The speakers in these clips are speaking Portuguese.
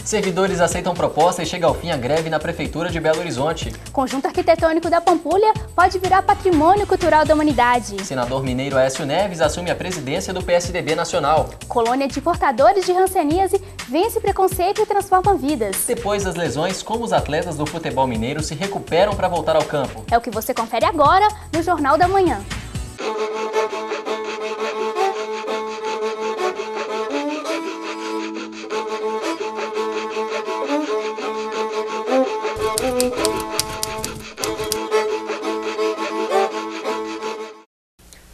Servidores aceitam proposta e chega ao fim a greve na Prefeitura de Belo Horizonte. Conjunto arquitetônico da Pampulha pode virar patrimônio cultural da humanidade. Senador mineiro Aécio Neves assume a presidência do PSDB nacional. Colônia de portadores de hanseníase vence preconceito e transforma vidas. Depois das lesões, como os atletas do futebol mineiro se recuperam para voltar ao campo. É o que você confere agora no Jornal da Manhã.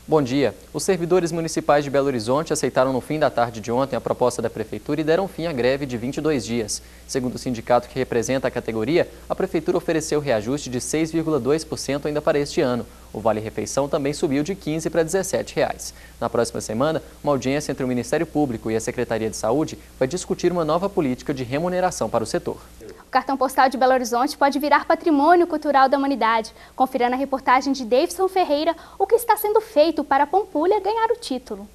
Bom dia. Os servidores municipais de Belo Horizonte aceitaram no fim da tarde de ontem a proposta da Prefeitura e deram fim à greve de 22 dias. Segundo o sindicato que representa a categoria, a Prefeitura ofereceu reajuste de 6,2% ainda para este ano. O Vale-Refeição também subiu de R$ 15 para R$ 17. Na próxima semana, uma audiência entre o Ministério Público e a Secretaria de Saúde vai discutir uma nova política de remuneração para o setor. O cartão postal de Belo Horizonte pode virar patrimônio cultural da humanidade. Confira na reportagem de Davidson Ferreira o que está sendo feito para a Pampulha ganhar o título.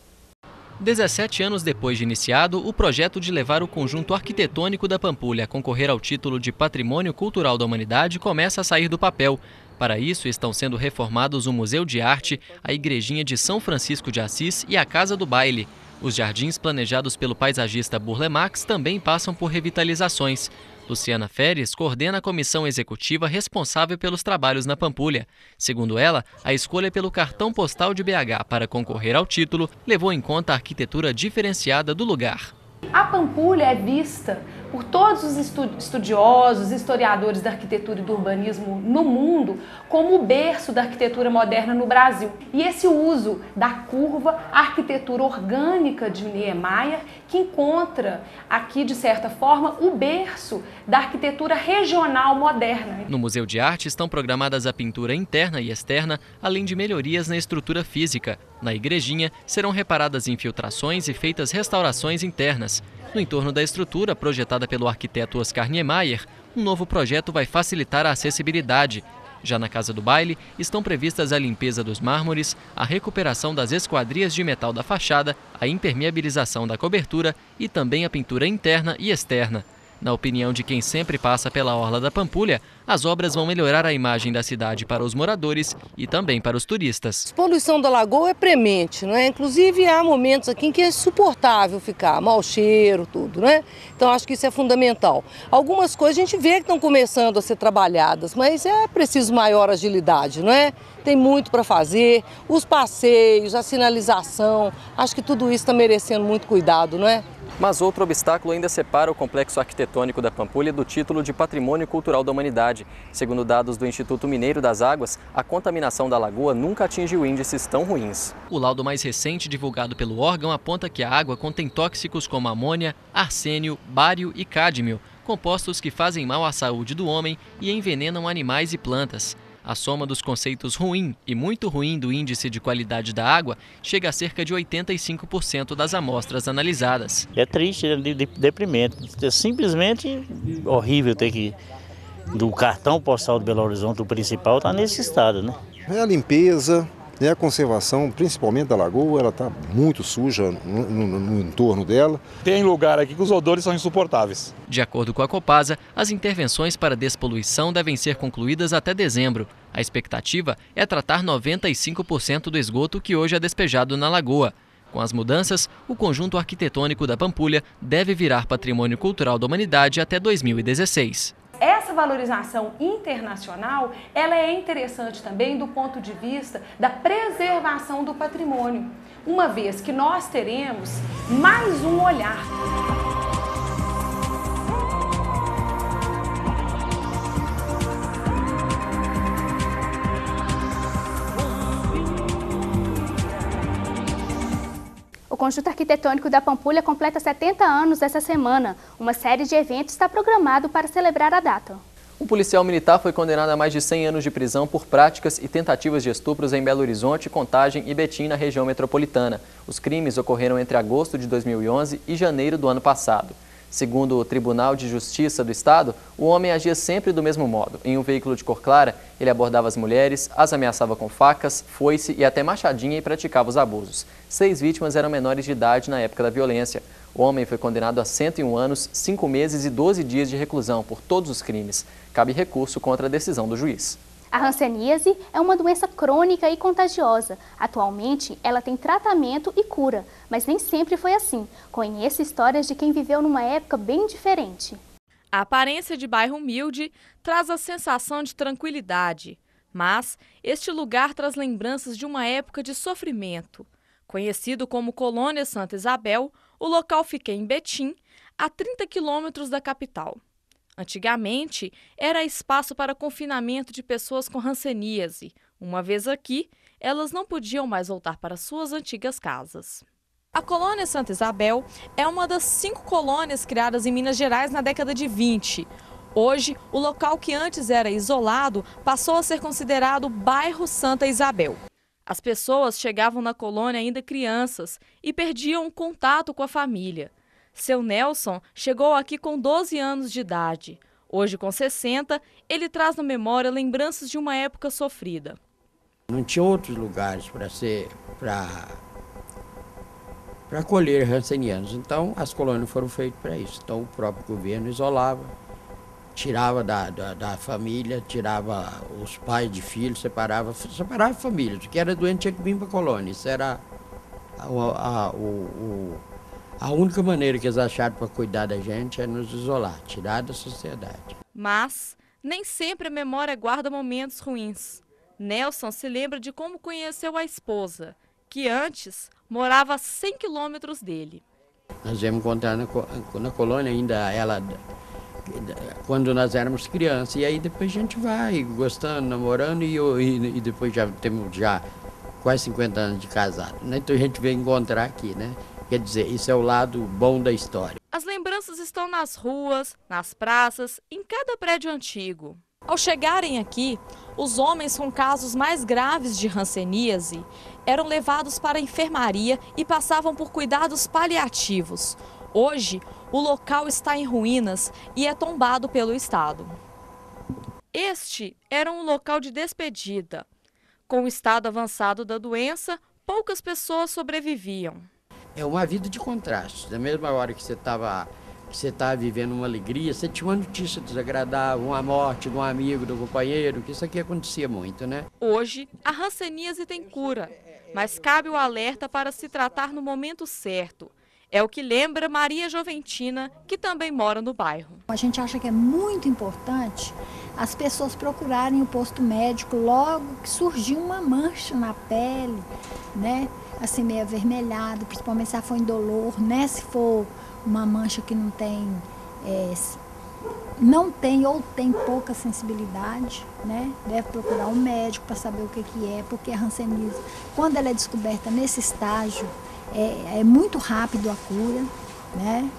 17 anos depois de iniciado, o projeto de levar o conjunto arquitetônico da Pampulha a concorrer ao título de Patrimônio Cultural da Humanidade começa a sair do papel. Para isso, estão sendo reformados o Museu de Arte, a Igrejinha de São Francisco de Assis e a Casa do Baile. Os jardins planejados pelo paisagista Burle Marx também passam por revitalizações. Luciana Feres coordena a comissão executiva responsável pelos trabalhos na Pampulha. Segundo ela, a escolha pelo cartão postal de BH para concorrer ao título levou em conta a arquitetura diferenciada do lugar. A Pampulha é vista por todos os estudiosos, historiadores da arquitetura e do urbanismo no mundo como o berço da arquitetura moderna no Brasil. E esse uso da curva, a arquitetura orgânica de Niemeyer, que encontra aqui, de certa forma, o berço da arquitetura regional moderna. No Museu de Arte estão programadas a pintura interna e externa, além de melhorias na estrutura física. Na igrejinha serão reparadas infiltrações e feitas restaurações internas. No entorno da estrutura, projetada pelo arquiteto Oscar Niemeyer, um novo projeto vai facilitar a acessibilidade. Já na Casa do Baile, estão previstas a limpeza dos mármores, a recuperação das esquadrias de metal da fachada, a impermeabilização da cobertura e também a pintura interna e externa. Na opinião de quem sempre passa pela orla da Pampulha, as obras vão melhorar a imagem da cidade para os moradores e também para os turistas. A poluição da lagoa é premente, não é? Inclusive há momentos aqui em que é insuportável ficar, mau cheiro, tudo, né? Então acho que isso é fundamental. Algumas coisas a gente vê que estão começando a ser trabalhadas, mas é preciso maior agilidade, não é? Tem muito para fazer, os passeios, a sinalização, acho que tudo isso está merecendo muito cuidado, não é? Mas outro obstáculo ainda separa o complexo arquitetônico da Pampulha do título de Patrimônio Cultural da Humanidade. Segundo dados do Instituto Mineiro das Águas, a contaminação da lagoa nunca atingiu índices tão ruins. O laudo mais recente divulgado pelo órgão aponta que a água contém tóxicos como amônia, arsênio, bário e cádmio, compostos que fazem mal à saúde do homem e envenenam animais e plantas. A soma dos conceitos ruim e muito ruim do índice de qualidade da água chega a cerca de 85% das amostras analisadas. É triste, é deprimente, é simplesmente horrível ter que, do cartão postal de Belo Horizonte, o principal, está nesse estado, né? É a limpeza, é a conservação, principalmente da lagoa, ela está muito suja no entorno dela. Tem lugar aqui que os odores são insuportáveis. De acordo com a Copasa, as intervenções para despoluição devem ser concluídas até dezembro. A expectativa é tratar 95% do esgoto que hoje é despejado na lagoa. Com as mudanças, o conjunto arquitetônico da Pampulha deve virar Patrimônio Cultural da Humanidade até 2016. Essa valorização internacional, ela é interessante também do ponto de vista da preservação do patrimônio, uma vez que nós teremos mais um olhar. O Conjunto Arquitetônico da Pampulha completa 70 anos essa semana. Uma série de eventos está programado para celebrar a data. Um policial militar foi condenado a mais de 100 anos de prisão por práticas e tentativas de estupros em Belo Horizonte, Contagem e Betim, na região metropolitana. Os crimes ocorreram entre agosto de 2011 e janeiro do ano passado. Segundo o Tribunal de Justiça do Estado, o homem agia sempre do mesmo modo. Em um veículo de cor clara, ele abordava as mulheres, as ameaçava com facas, foice e até machadinha e praticava os abusos. 6 vítimas eram menores de idade na época da violência. O homem foi condenado a 101 anos, 5 meses e 12 dias de reclusão por todos os crimes. Cabe recurso contra a decisão do juiz. A hanseníase é uma doença crônica e contagiosa. Atualmente, ela tem tratamento e cura, mas nem sempre foi assim. Conheça histórias de quem viveu numa época bem diferente. A aparência de bairro humilde traz a sensação de tranquilidade, mas este lugar traz lembranças de uma época de sofrimento. Conhecido como Colônia Santa Isabel, o local fica em Betim, a 30 quilômetros da capital. Antigamente, era espaço para confinamento de pessoas com hanseníase. Uma vez aqui, elas não podiam mais voltar para suas antigas casas. A Colônia Santa Isabel é uma das 5 colônias criadas em Minas Gerais na década de 20. Hoje, o local que antes era isolado passou a ser considerado bairro Santa Isabel. As pessoas chegavam na colônia ainda crianças e perdiam o contato com a família. Seu Nelson chegou aqui com 12 anos de idade. Hoje, com 60, ele traz na memória lembranças de uma época sofrida. Não tinha outros lugares para acolher hansenianos, então as colônias foram feitas para isso. Então o próprio governo isolava, tirava da família, tirava os pais de filhos, separava famílias. O que era doente tinha que vir para a colônia. Isso era a única maneira que eles acharam para cuidar da gente é nos isolar, tirar da sociedade. Mas nem sempre a memória guarda momentos ruins. Nelson se lembra de como conheceu a esposa, que antes morava a 100 quilômetros dele. Nós viemos encontrar na colônia ainda ela, quando nós éramos crianças, e aí depois a gente vai gostando, namorando, e depois já temos quase 50 anos de casado, né? Então a gente veio encontrar aqui, né? Quer dizer, isso é o lado bom da história. As lembranças estão nas ruas, nas praças, em cada prédio antigo. Ao chegarem aqui, os homens com casos mais graves de hanseníase eram levados para a enfermaria e passavam por cuidados paliativos. Hoje, o local está em ruínas e é tombado pelo Estado. Este era um local de despedida. Com o estado avançado da doença, poucas pessoas sobreviviam. É uma vida de contraste. Da mesma hora que você estava vivendo uma alegria, você tinha uma notícia desagradável, uma morte de um amigo, do companheiro, que isso aqui acontecia muito, né? Hoje, a hanseníase tem cura, mas cabe o alerta para se tratar no momento certo. É o que lembra Maria Joventina, que também mora no bairro. A gente acha que é muito importante as pessoas procurarem o posto médico logo que surgiu uma mancha na pele, né? Assim, meio avermelhado, principalmente se ela for indolor, né? Se for uma mancha que não tem ou tem pouca sensibilidade, né? Deve procurar um médico para saber o que é, porque a hanseníase, quando ela é descoberta nesse estágio, é muito rápido a cura, né?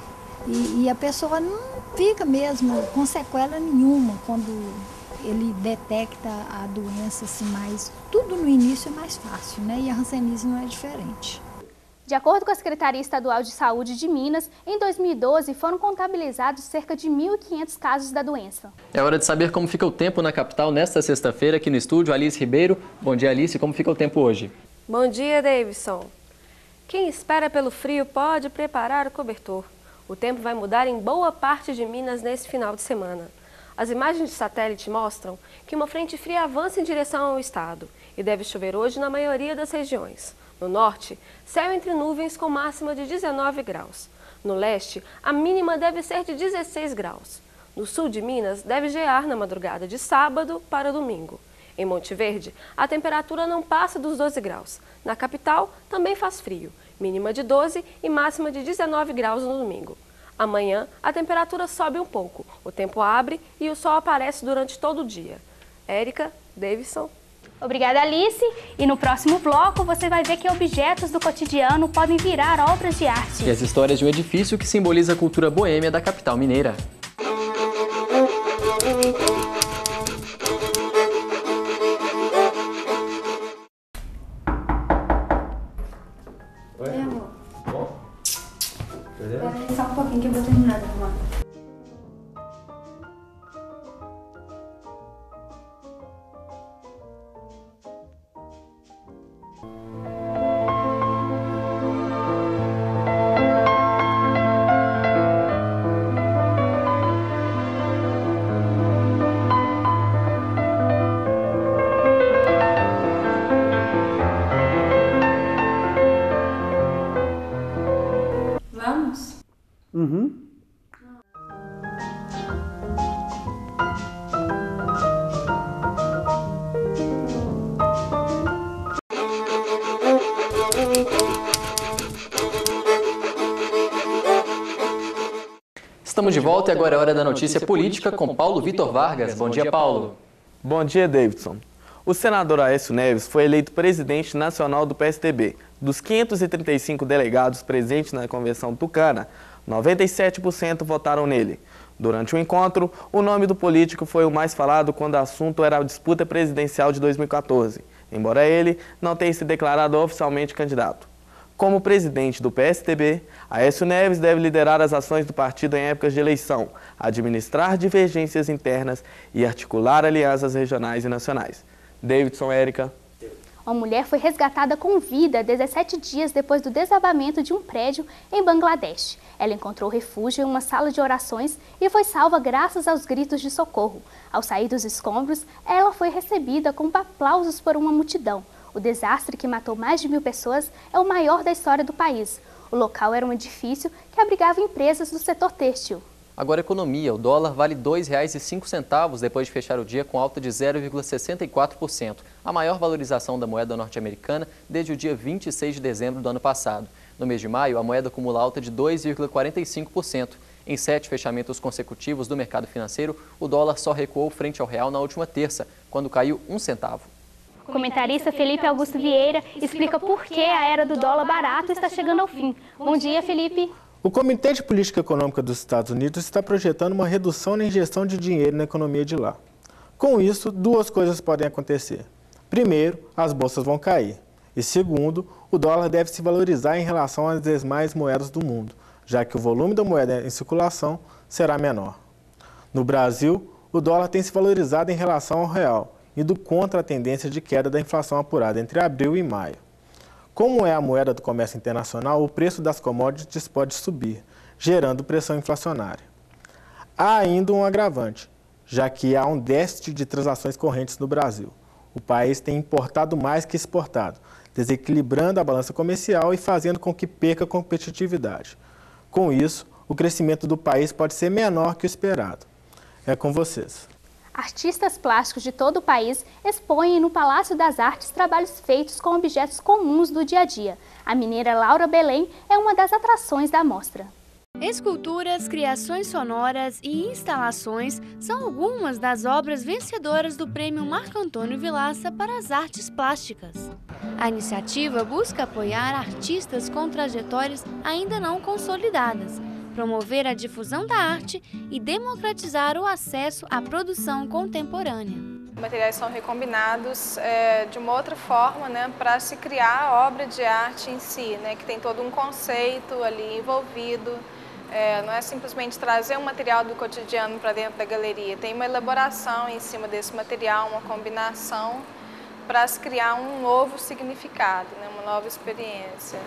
E a pessoa não fica mesmo com sequela nenhuma quando ele detecta a doença, assim, mas tudo no início é mais fácil, né? E a hanseníase não é diferente. De acordo com a Secretaria Estadual de Saúde de Minas, em 2012 foram contabilizados cerca de 1.500 casos da doença. É hora de saber como fica o tempo na capital nesta sexta-feira, aqui no estúdio, Alice Ribeiro. Bom dia, Alice. Como fica o tempo hoje? Bom dia, Davidson. Quem espera pelo frio pode preparar o cobertor. O tempo vai mudar em boa parte de Minas nesse final de semana. As imagens de satélite mostram que uma frente fria avança em direção ao estado e deve chover hoje na maioria das regiões. No norte, céu entre nuvens com máxima de 19 graus. No leste, a mínima deve ser de 16 graus. No sul de Minas, deve gear na madrugada de sábado para domingo. Em Monte Verde, a temperatura não passa dos 12 graus. Na capital, também faz frio, mínima de 12 e máxima de 19 graus no domingo. Amanhã, a temperatura sobe um pouco, o tempo abre e o sol aparece durante todo o dia. Érica, Davidson. Obrigada, Alice. E no próximo bloco você vai ver que objetos do cotidiano podem virar obras de arte. E as histórias de um edifício que simboliza a cultura boêmia da capital mineira. Espera aí só um pouquinho que eu vou terminar de arrumar. Vamos? Uhum. Estamos de volta e agora é hora da notícia política com Paulo Vitor Vargas. Bom dia, Paulo. Bom dia, Davidson. O senador Aécio Neves foi eleito presidente nacional do PSDB. Dos 535 delegados presentes na convenção tucana, 97% votaram nele. Durante o encontro, o nome do político foi o mais falado quando o assunto era a disputa presidencial de 2014, embora ele não tenha se declarado oficialmente candidato. Como presidente do PSDB, Aécio Neves deve liderar as ações do partido em épocas de eleição, administrar divergências internas e articular alianças regionais e nacionais. Davidson, Érica. Uma mulher foi resgatada com vida 17 dias depois do desabamento de um prédio em Bangladesh. Ela encontrou refúgio em uma sala de orações e foi salva graças aos gritos de socorro. Ao sair dos escombros, ela foi recebida com aplausos por uma multidão. O desastre, que matou mais de 1000 pessoas, é o maior da história do país. O local era um edifício que abrigava empresas do setor têxtil. Agora, economia. O dólar vale R$ 2,05 depois de fechar o dia com alta de 0,64%, a maior valorização da moeda norte-americana desde o dia 26 de dezembro do ano passado. No mês de maio, a moeda acumula alta de 2,45%. Em 7 fechamentos consecutivos do mercado financeiro, o dólar só recuou frente ao real na última terça, quando caiu 1 centavo. O comentarista Felipe Augusto Vieira explica por que a era do dólar barato está chegando ao fim. Bom dia, Felipe. O Comitê de Política Econômica dos Estados Unidos está projetando uma redução na injeção de dinheiro na economia de lá. Com isso, 2 coisas podem acontecer. Primeiro, as bolsas vão cair. E segundo, o dólar deve se valorizar em relação às demais moedas do mundo, já que o volume da moeda em circulação será menor. No Brasil, o dólar tem se valorizado em relação ao real, indo contra a tendência de queda da inflação apurada entre abril e maio. Como é a moeda do comércio internacional, o preço das commodities pode subir, gerando pressão inflacionária. Há ainda um agravante, já que há um déficit de transações correntes no Brasil. O país tem importado mais que exportado, desequilibrando a balança comercial e fazendo com que perca competitividade. Com isso, o crescimento do país pode ser menor que o esperado. É com vocês. Artistas plásticos de todo o país expõem no Palácio das Artes trabalhos feitos com objetos comuns do dia a dia. A mineira Laura Belém é uma das atrações da mostra. Esculturas, criações sonoras e instalações são algumas das obras vencedoras do Prêmio Marco Antônio Vilaça para as Artes Plásticas. A iniciativa busca apoiar artistas com trajetórias ainda não consolidadas, promover a difusão da arte e democratizar o acesso à produção contemporânea. Os materiais são recombinados de uma outra forma, para se criar a obra de arte em si, que tem todo um conceito ali envolvido. Não é simplesmente trazer um material do cotidiano para dentro da galeria, tem uma elaboração em cima desse material, uma combinação para se criar um novo significado, uma nova experiência.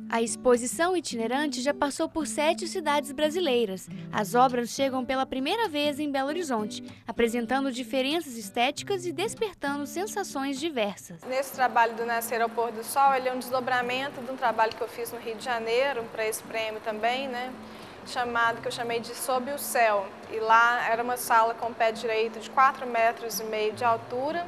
A exposição itinerante já passou por 7 cidades brasileiras. As obras chegam pela primeira vez em Belo Horizonte, apresentando diferenças estéticas e despertando sensações diversas. Nesse trabalho do Nascer ao Pôr do Sol, ele é um desdobramento de um trabalho que eu fiz no Rio de Janeiro, para esse prêmio também, que eu chamei de Sob o Céu. E lá era uma sala com pé direito de 4,5 metros de altura,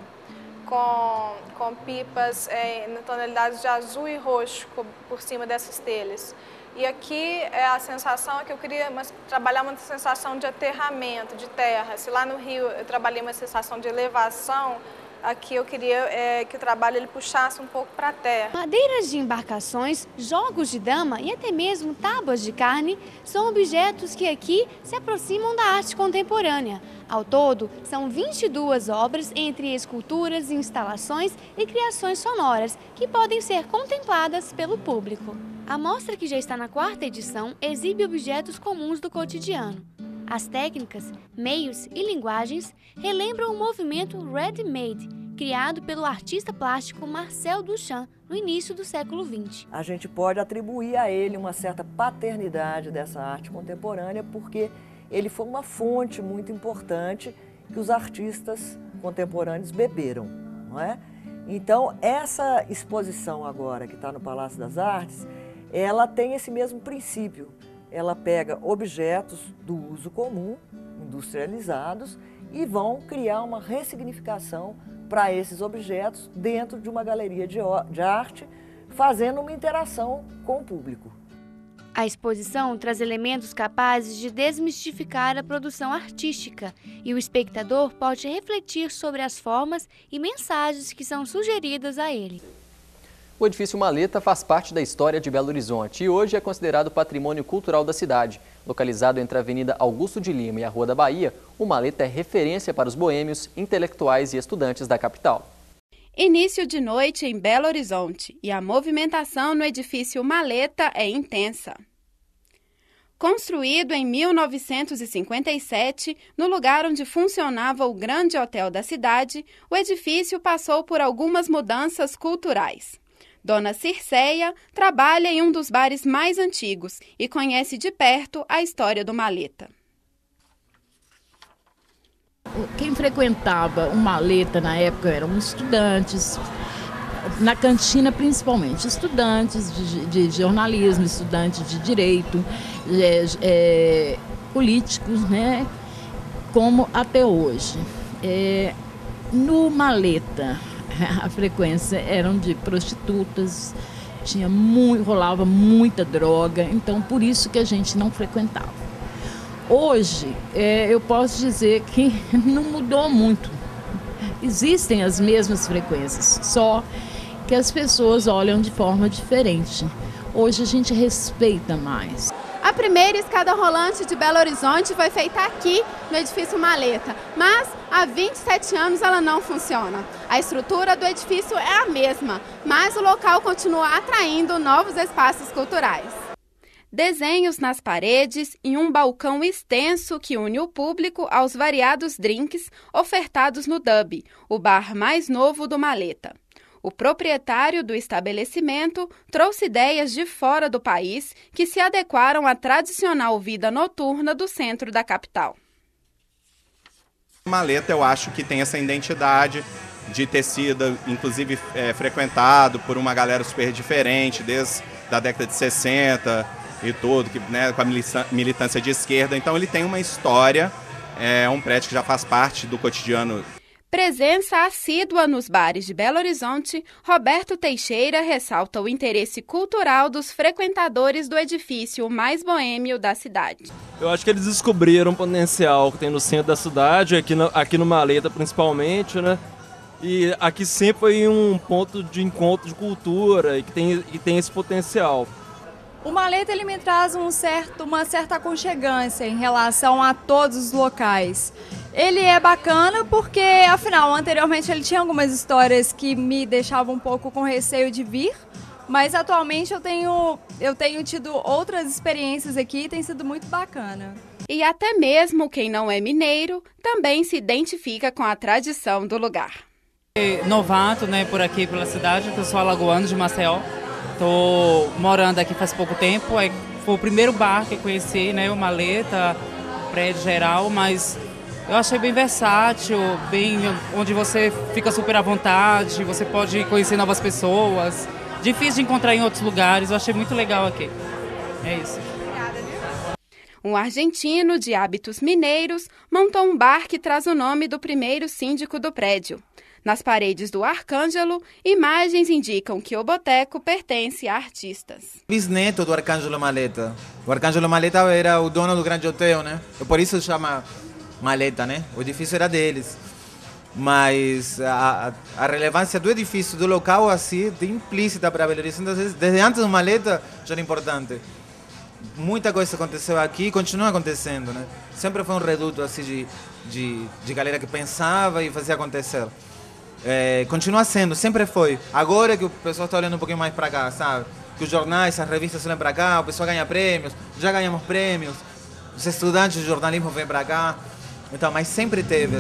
com pipas na tonalidade de azul e roxo por cima dessas telhas. E aqui a sensação é que eu queria trabalhar uma sensação de aterramento, de terra. Se lá no Rio eu trabalhei uma sensação de elevação, aqui eu queria que o trabalho ele puxasse um pouco para a terra. Madeiras de embarcações, jogos de dama e até mesmo tábuas de carne são objetos que aqui se aproximam da arte contemporânea. Ao todo, são 22 obras entre esculturas, instalações e criações sonoras que podem ser contempladas pelo público. A mostra, que já está na 4ª edição, exibe objetos comuns do cotidiano. As técnicas, meios e linguagens relembram o movimento ready-made, criado pelo artista plástico Marcel Duchamp no início do século XX. A gente pode atribuir a ele uma certa paternidade dessa arte contemporânea, porque ele foi uma fonte muito importante que os artistas contemporâneos beberam, não é? Então, essa exposição agora, que está no Palácio das Artes, ela tem esse mesmo princípio. Ela pega objetos do uso comum, industrializados, e vão criar uma ressignificação para esses objetos dentro de uma galeria de arte, fazendo uma interação com o público. A exposição traz elementos capazes de desmistificar a produção artística e o espectador pode refletir sobre as formas e mensagens que são sugeridas a ele. O edifício Maleta faz parte da história de Belo Horizonte e hoje é considerado patrimônio cultural da cidade. Localizado entre a Avenida Augusto de Lima e a Rua da Bahia, o Maleta é referência para os boêmios, intelectuais e estudantes da capital. Início de noite em Belo Horizonte e a movimentação no edifício Maleta é intensa. Construído em 1957, no lugar onde funcionava o grande hotel da cidade, o edifício passou por algumas mudanças culturais. Dona Circeia trabalha em um dos bares mais antigos e conhece de perto a história do Maleta. Quem frequentava o Maleta na época eram estudantes, na cantina principalmente, estudantes de jornalismo, estudantes de direito, políticos, né? Como até hoje. No Maleta, a frequência eram de prostitutas, rolava muita droga, então por isso que a gente não frequentava. Hoje, eu posso dizer que não mudou muito. Existem as mesmas frequências, só que as pessoas olham de forma diferente. Hoje a gente respeita mais. A primeira escada rolante de Belo Horizonte foi feita aqui no edifício Maleta, mas há 27 anos ela não funciona. A estrutura do edifício é a mesma, mas o local continua atraindo novos espaços culturais. Desenhos nas paredes e um balcão extenso que une o público aos variados drinks ofertados no Dub, o bar mais novo do Maleta. O proprietário do estabelecimento trouxe ideias de fora do país que se adequaram à tradicional vida noturna do centro da capital. Maleta, eu acho que tem essa identidade de ter sido, inclusive, frequentado por uma galera super diferente, desde a década de 60 e tudo, né, com a militância de esquerda. Então ele tem uma história, é um prédio que já faz parte do cotidiano. Presença assídua nos bares de Belo Horizonte, Roberto Teixeira ressalta o interesse cultural dos frequentadores do edifício mais boêmio da cidade. Eu acho que eles descobriram o potencial que tem no centro da cidade, aqui no Maleta principalmente, né? E aqui sempre foi um ponto de encontro de cultura e que tem esse potencial. O Maleta ele me traz uma certa aconchegância em relação a todos os locais. Ele é bacana porque, afinal, anteriormente ele tinha algumas histórias que me deixavam um pouco com receio de vir, mas atualmente eu tenho tido outras experiências aqui e tem sido muito bacana. E até mesmo quem não é mineiro também se identifica com a tradição do lugar. Novato, né, por aqui pela cidade, eu sou alagoano de Maceió. Estou morando aqui faz pouco tempo, foi o primeiro bar que eu conheci, né, o Maleta, prédio geral, mas eu achei bem versátil, onde você fica super à vontade, você pode conhecer novas pessoas, difícil de encontrar em outros lugares, eu achei muito legal aqui. É isso. Um argentino de hábitos mineiros montou um bar que traz o nome do primeiro síndico do prédio. Nas paredes do Arcângelo, imagens indicam que o boteco pertence a artistas. Bisneto do Arcângelo Maleta. O Arcângelo Maleta era o dono do grande hotel, né? Por isso chama Maleta, né? O edifício era deles. Mas a relevância do edifício, do local, assim, é implícita para Belo Horizonte. Desde antes do Maleta já era importante. Muita coisa aconteceu aqui e continua acontecendo, né? Sempre foi um reduto assim, de galera que pensava e fazia acontecer. Continua sendo, sempre foi. Agora que o pessoal está olhando um pouquinho mais para cá, sabe? que os jornais, as revistas vêm para cá, o pessoal ganha prêmios, já ganhamos prêmios, os estudantes de jornalismo vêm para cá, então, mas sempre teve.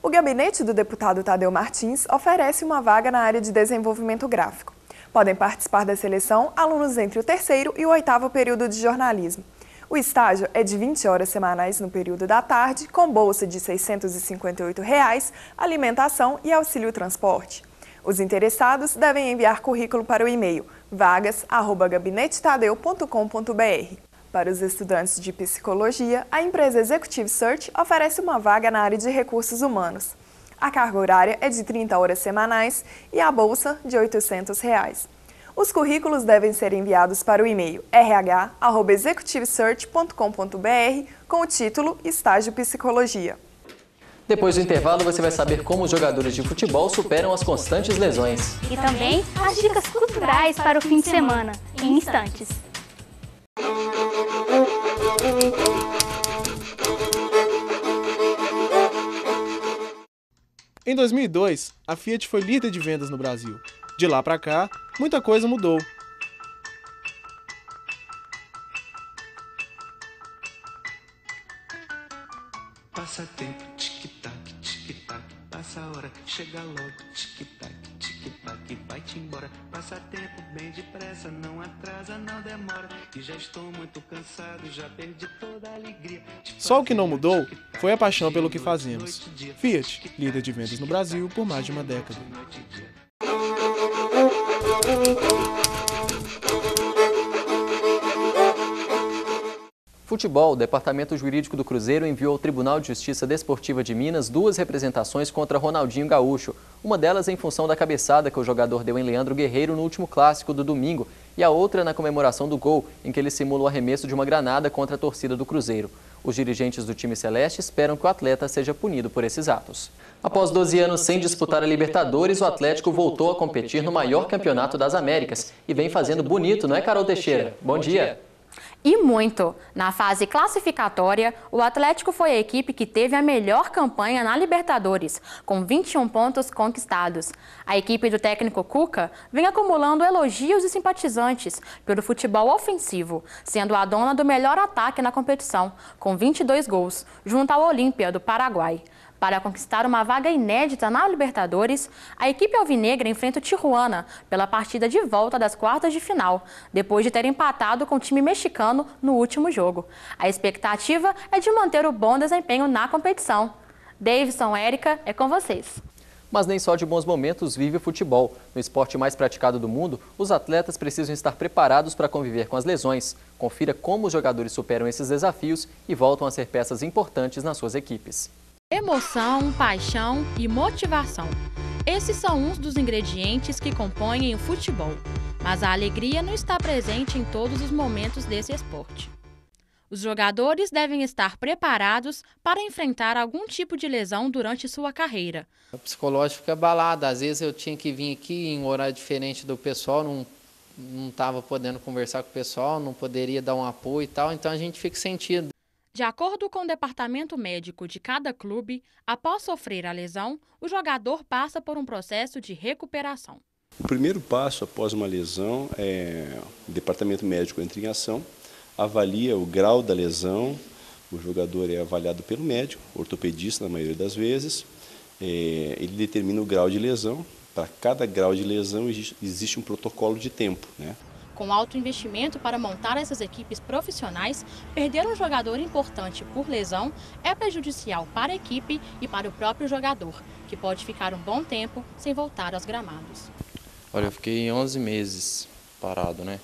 O gabinete do deputado Tadeu Martins oferece uma vaga na área de desenvolvimento gráfico. Podem participar da seleção alunos entre o 3º e o 8º período de jornalismo. O estágio é de 20 horas semanais no período da tarde, com bolsa de R$ 658, alimentação e auxílio transporte. Os interessados devem enviar currículo para o e-mail vagas@gabinetetadeu.com.br. Para os estudantes de psicologia, a empresa Executive Search oferece uma vaga na área de recursos humanos. A carga horária é de 30 horas semanais e a bolsa de R$ 800. Os currículos devem ser enviados para o e-mail rh@executivesearch.com.br com o título Estágio Psicologia. Depois do intervalo, você vai saber como os jogadores de futebol superam as constantes lesões. E também as dicas culturais para o fim de semana, em instantes. Em 2002, a Fiat foi líder de vendas no Brasil. De lá para cá, muita coisa mudou. Passa tempo, tic-tac, tic-tac, passa a hora, chega logo, tic-tac, tic-tac, vai-te embora. Passa tempo bem depressa, não atrasa, não demora. E já estou muito cansado, já perdi toda a alegria. Só o que não mudou foi a paixão pelo que fazemos. Fiat, líder de vendas no Brasil por mais de uma década. Futebol, o Departamento Jurídico do Cruzeiro enviou ao Tribunal de Justiça Desportiva de Minas 2 representações contra Ronaldinho Gaúcho. Uma delas em função da cabeçada que o jogador deu em Leandro Guerreiro no último clássico do domingo e a outra na comemoração do gol, em que ele simula o arremesso de uma granada contra a torcida do Cruzeiro. Os dirigentes do time celeste esperam que o atleta seja punido por esses atos. Após 12 anos sem disputar a Libertadores, o Atlético voltou a competir no maior campeonato das Américas e vem fazendo bonito, não é, Carol Teixeira? Bom dia! E muito! Na fase classificatória, o Atlético foi a equipe que teve a melhor campanha na Libertadores, com 21 pontos conquistados. A equipe do técnico Cuca vem acumulando elogios e simpatizantes pelo futebol ofensivo, sendo a dona do melhor ataque na competição, com 22 gols, junto ao Olímpia do Paraguai. Para conquistar uma vaga inédita na Libertadores, a equipe alvinegra enfrenta o Tijuana pela partida de volta das quartas de final, depois de ter empatado com o time mexicano no último jogo. A expectativa é de manter o bom desempenho na competição. Davidson, Érica, é com vocês. Mas nem só de bons momentos vive o futebol. No esporte mais praticado do mundo, os atletas precisam estar preparados para conviver com as lesões. Confira como os jogadores superam esses desafios e voltam a ser peças importantes nas suas equipes. Emoção, paixão e motivação. Esses são uns dos ingredientes que compõem o futebol. Mas a alegria não está presente em todos os momentos desse esporte. Os jogadores devem estar preparados para enfrentar algum tipo de lesão durante sua carreira. O psicológico fica abalado. Às vezes eu tinha que vir aqui em um horário diferente do pessoal, não estava podendo conversar com o pessoal, não poderia dar um apoio e tal, então a gente fica sentido. De acordo com o departamento médico de cada clube, após sofrer a lesão, o jogador passa por um processo de recuperação. O primeiro passo após uma lesão é o departamento médico entra em ação, avalia o grau da lesão, o jogador é avaliado pelo médico, ortopedista na maioria das vezes, ele determina o grau de lesão. Para cada grau de lesão existe um protocolo de tempo, né? Com alto investimento para montar essas equipes profissionais, perder um jogador importante por lesão é prejudicial para a equipe e para o próprio jogador, que pode ficar um bom tempo sem voltar aos gramados. Olha, eu fiquei 11 meses parado, né?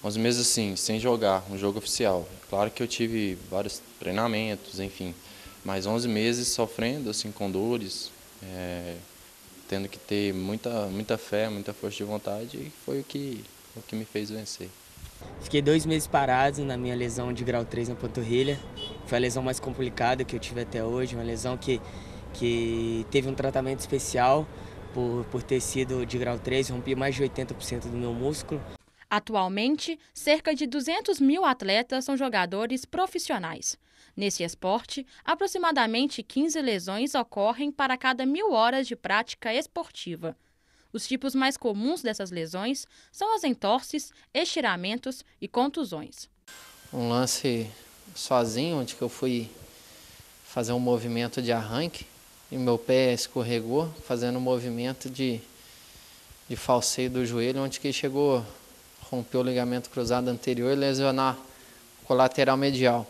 11 meses assim, sem jogar, um jogo oficial. Claro que eu tive vários treinamentos, enfim, mas 11 meses sofrendo assim com dores, tendo que ter muita fé, muita força de vontade, e foi o que me fez vencer. Fiquei 2 meses parado na minha lesão de grau 3 na panturrilha. Foi a lesão mais complicada que eu tive até hoje, uma lesão que teve um tratamento especial, por ter sido de grau 3, rompi mais de 80% do meu músculo. Atualmente, cerca de 200 mil atletas são jogadores profissionais. Nesse esporte, aproximadamente 15 lesões ocorrem para cada 1.000 horas de prática esportiva. Os tipos mais comuns dessas lesões são as entorses, estiramentos e contusões. Um lance sozinho, onde que eu fui fazer um movimento de arranque e meu pé escorregou, fazendo um movimento de falseio do joelho, onde que chegou a romper o ligamento cruzado anterior e lesionar o colateral medial.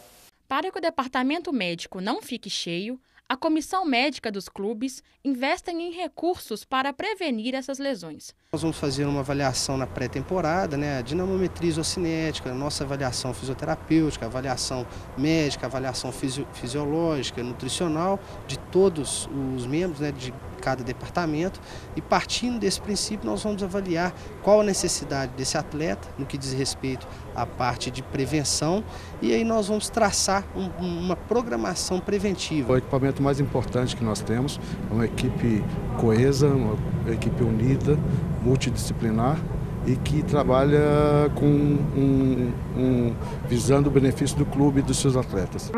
Para que o departamento médico não fique cheio, a comissão médica dos clubes investe em recursos para prevenir essas lesões. Nós vamos fazer uma avaliação na pré-temporada, né? A dinamometria isocinética, a nossa avaliação fisioterapêutica, a avaliação médica, a avaliação fisiológica, nutricional de todos os membros, né, de cada departamento, e partindo desse princípio nós vamos avaliar qual a necessidade desse atleta no que diz respeito à parte de prevenção, e aí nós vamos traçar uma programação preventiva. O equipamento mais importante que nós temos é uma equipe coesa, uma equipe unida, multidisciplinar e que trabalha visando o benefício do clube e dos seus atletas.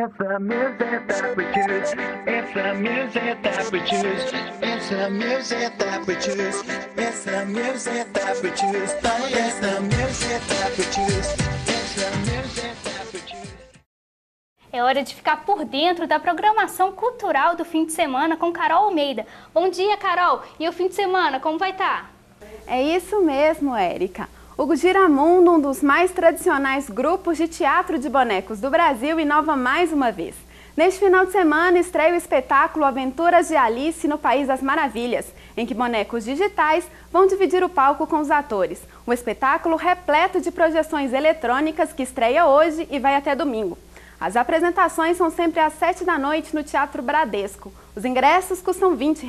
É hora de ficar por dentro da programação cultural do fim de semana com Carol Almeida. Bom dia, Carol! E o fim de semana, como vai estar? É isso mesmo, Érica. O Giramundo, um dos mais tradicionais grupos de teatro de bonecos do Brasil, inova mais uma vez. Neste final de semana, estreia o espetáculo Aventuras de Alice no País das Maravilhas, em que bonecos digitais vão dividir o palco com os atores. Um espetáculo repleto de projeções eletrônicas que estreia hoje e vai até domingo. As apresentações são sempre às 7 da noite no Teatro Bradesco. Os ingressos custam R$20.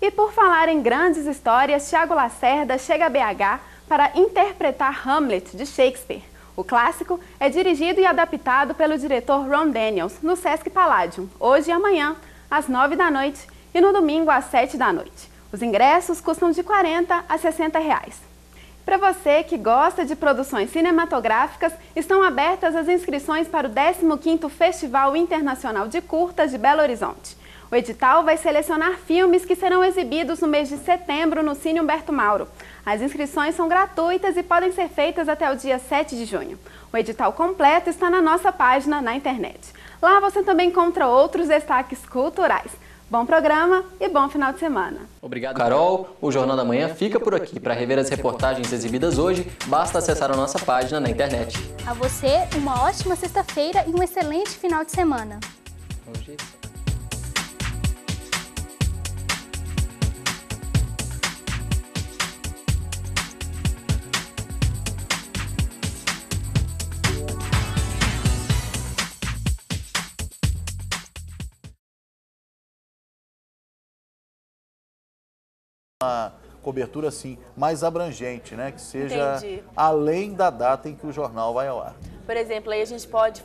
E por falar em grandes histórias, Thiago Lacerda chega a BH para interpretar Hamlet, de Shakespeare. O clássico é dirigido e adaptado pelo diretor Ron Daniels, no Sesc Palladium, hoje e amanhã, às 9 da noite, e no domingo, às 7 da noite. Os ingressos custam de R$40 a R$60. Para você que gosta de produções cinematográficas, estão abertas as inscrições para o 15º Festival Internacional de Curtas de Belo Horizonte. O edital vai selecionar filmes que serão exibidos no mês de setembro no Cine Humberto Mauro. As inscrições são gratuitas e podem ser feitas até o dia 7 de junho. O edital completo está na nossa página na internet. Lá você também encontra outros destaques culturais. Bom programa e bom final de semana. Obrigado, Carol. O Jornal da Manhã fica por aqui. Para rever as reportagens exibidas hoje, basta acessar a nossa página na internet. A você, uma ótima sexta-feira e um excelente final de semana. Uma cobertura assim mais abrangente, né? Que seja Entendi. além da data em que o jornal vai ao ar. Por exemplo, aí a gente pode